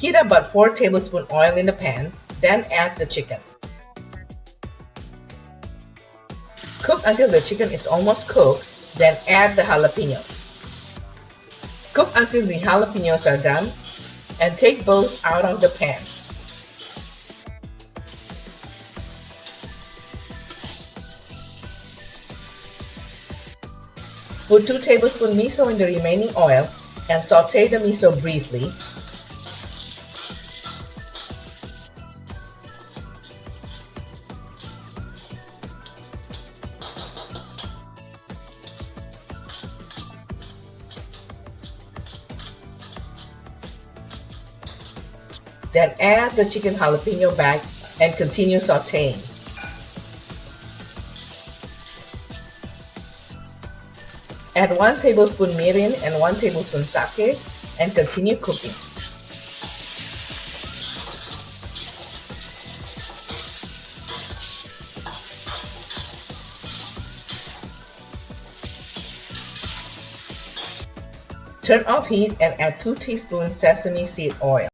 Heat about 4 tablespoons oil in the pan, then add the chicken. Cook until the chicken is almost cooked, then add the jalapenos. Cook until the jalapenos are done and take both out of the pan. Put 2 tablespoons miso in the remaining oil and saute the miso briefly. Then add the chicken jalapeno back and continue sauteing. Add 1 tablespoon mirin and 1 tablespoon sake and continue cooking. Turn off heat and add 2 teaspoons sesame seed oil.